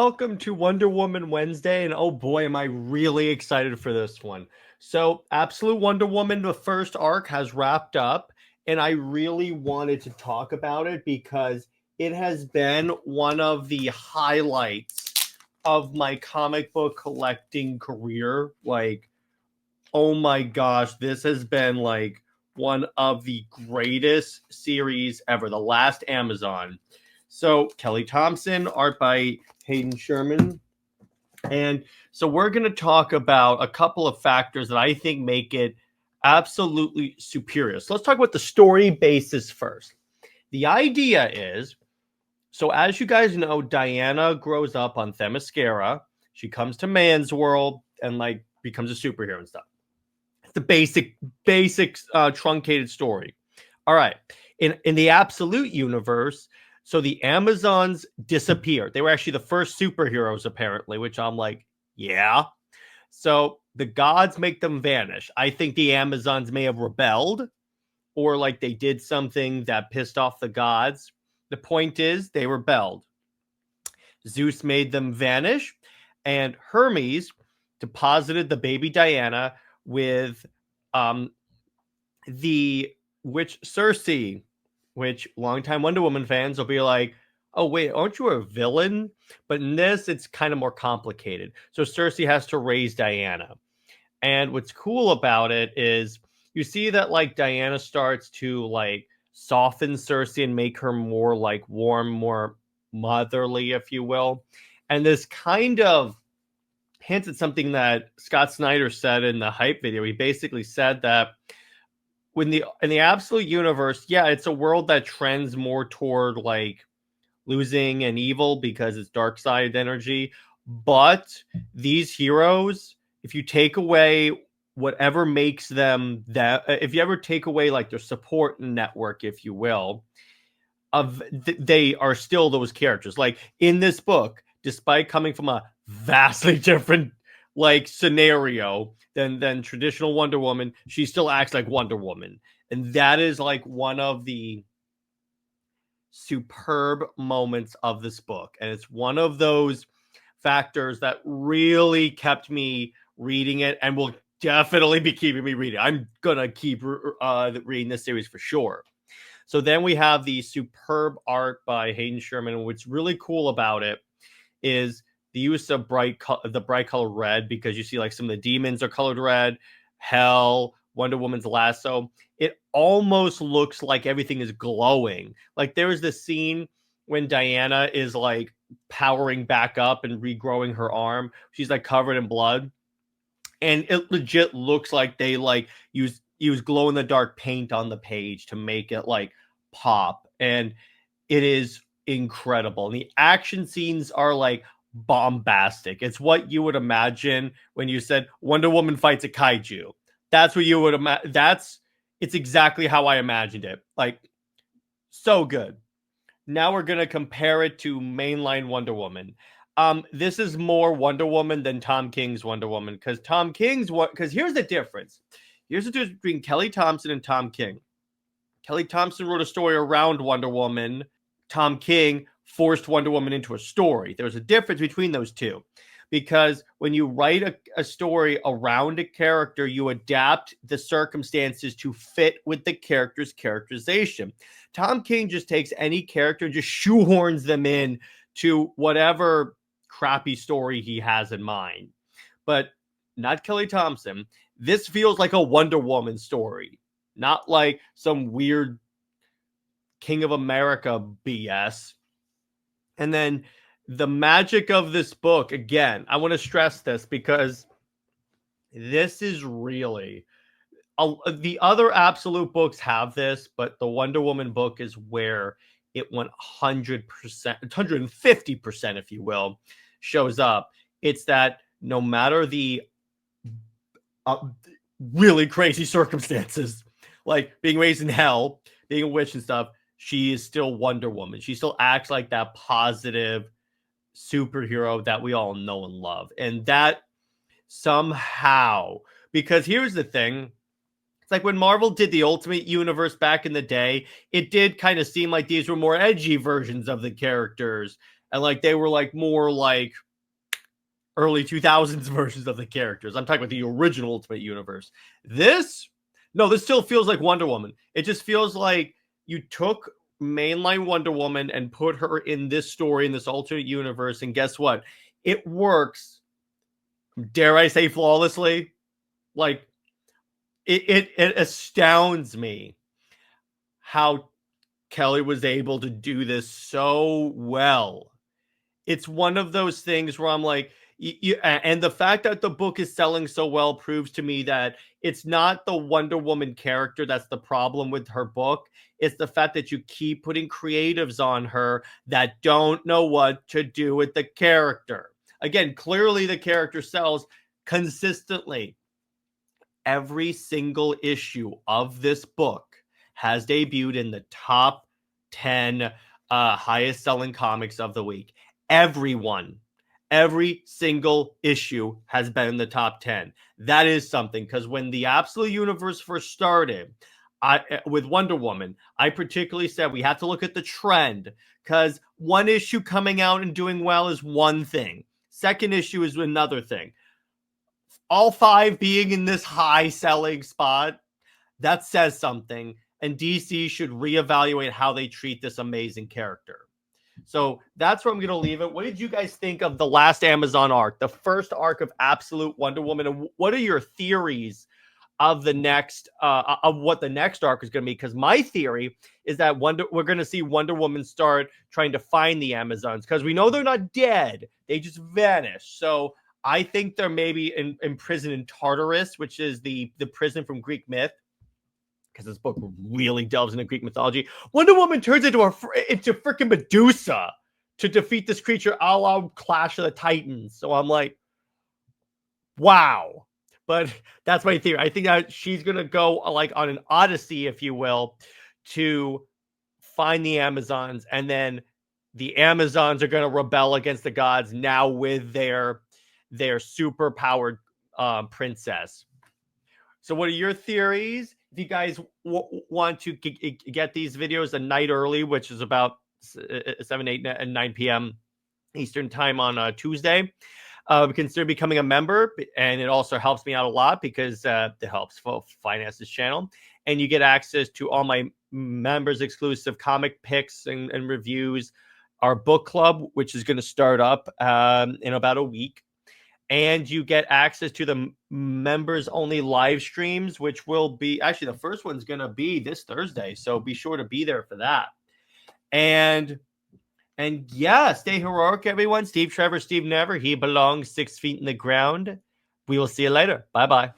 welcome to Wonder Woman Wednesday. And oh boy, am I really excited for this one. So, Absolute Wonder Woman, the first arc has wrapped up, and I really wanted to talk about it because it has been one of the highlights of my comic book collecting career. Like, oh my gosh, this has been like one of the greatest series ever, the last Amazon. So, Kelly Thompson, art by Hayden Sherman. And so we're going to talk about a couple of factors that I think make it absolutely superior. So let's talk about the story basis first. The idea is, so as you guys know, Diana grows up on Themyscira. She comes to man's world and like becomes a superhero and stuff. It's the basic truncated story. All right. In the absolute universe, so the Amazons disappeared. They were actually the first superheroes, apparently, which I'm like, yeah. So the gods make them vanish. I think the Amazons may have rebelled or like they did something that pissed off the gods. The point is they rebelled. Zeus made them vanish, and Hermes deposited the baby Diana with the witch Circe, which longtime Wonder Woman fans will be like, oh, wait, aren't you a villain? But in this, it's kind of more complicated. So Circe has to raise Diana. And what's cool about it is you see that like Diana starts to like soften Circe and make her more like warm, more motherly, if you will. And this kind of hints at something that Scott Snyder said in the hype video. He basically said that in the absolute universe, yeah, it's a world that trends more toward like losing and evil because it's dark side energy. But these heroes, if you take away whatever makes them that, if you ever take away like their support network, if you will, they are still those characters. Like in this book, despite coming from a vastly different like scenario than traditional Wonder Woman, she still acts like Wonder Woman. And that is like one of the superb moments of this book. And it's one of those factors that really kept me reading it and will definitely be keeping me reading. I'm going to keep reading this series for sure. So then we have the superb art by Hayden Sherman. What's really cool about it is the use of the bright color red, because you see like some of the demons are colored red, Hell, Wonder Woman's lasso. It almost looks like everything is glowing. Like there is this scene when Diana is like powering back up and regrowing her arm. She's like covered in blood. And it legit looks like they like use glow in the dark paint on the page to make it like pop. And it is incredible. And the action scenes are like bombastic. It's what you would imagine when you said Wonder Woman fights a kaiju. That's what you would imagine. It's exactly how I imagined it. Like, so good. Now we're going to compare it to mainline Wonder Woman. This is more Wonder Woman than Tom King's Wonder Woman, because here's the difference. Here's the difference between Kelly Thompson and Tom King. Kelly Thompson wrote a story around Wonder Woman. Tom King forced Wonder Woman into a story. There's a difference between those two, because when you write a story around a character, you adapt the circumstances to fit with the character's characterization. Tom King just takes any character and just shoehorns them in to whatever crappy story he has in mind. But not Kelly Thompson. This feels like a Wonder Woman story, not like some weird King of America BS. And then the magic of this book, again, I want to stress this because this is really the other absolute books have this, but the Wonder Woman book is where it 100%, 150%, if you will, shows up. It's that no matter the really crazy circumstances, like being raised in hell, being a witch and stuff, she is still Wonder Woman. She still acts like that positive superhero that we all know and love. And that somehow, because here's the thing, it's like when Marvel did the Ultimate Universe back in the day, it did kind of seem like these were more edgy versions of the characters. and like they were like more like early 2000s versions of the characters. I'm talking about the original Ultimate Universe. This still feels like Wonder Woman. It just feels like you took mainline Wonder Woman and put her in this story in this alternate universe, and guess what? It works, dare I say, flawlessly. Like it astounds me how Kelly was able to do this so well. It's one of those things where I'm like, and the fact that the book is selling so well proves to me that it's not the Wonder Woman character that's the problem with her book. It's the fact that you keep putting creatives on her that don't know what to do with the character. Again, clearly the character sells consistently. Every single issue of this book has debuted in the top 10 highest selling comics of the week. Every single issue has been in the top 10. That is something, because when the Absolute Universe first started, with Wonder Woman, I particularly said we have to look at the trend, because one issue coming out and doing well is one thing. Second issue is another thing. All 5 being in this high selling spot, that says something, and DC should reevaluate how they treat this amazing character. So that's where I'm going to leave it. What did you guys think of the last Amazon arc, the first arc of Absolute Wonder Woman? And what are your theories of the next, of what the next arc is going to be? Because my theory is that we're going to see Wonder Woman start trying to find the Amazons, because we know they're not dead; they just vanished. So I think they're maybe in prison in Tartarus, which is the prison from Greek myth, because this book really delves into Greek mythology. Wonder Woman turns into freaking Medusa to defeat this creature a la Clash of the Titans. So I'm like, wow. But that's my theory. I think that she's going to go like on an odyssey, if you will, to find the Amazons. And then the Amazons are going to rebel against the gods now with their super powered princess. So what are your theories? If you guys want to get these videos a night early, which is about 7, 8, and 9 p.m. Eastern time on Tuesday, consider becoming a member. And it also helps me out a lot, because it helps finance this channel. And you get access to all my members exclusive comic picks and reviews, our book club, which is going to start up in about a week. And you get access to the members only live streams, which will be actually the first one's going to be this Thursday. So be sure to be there for that. And yeah, stay heroic, everyone. Steve Trevor, Steve Never. He belongs 6 feet in the ground. We will see you later. Bye-bye.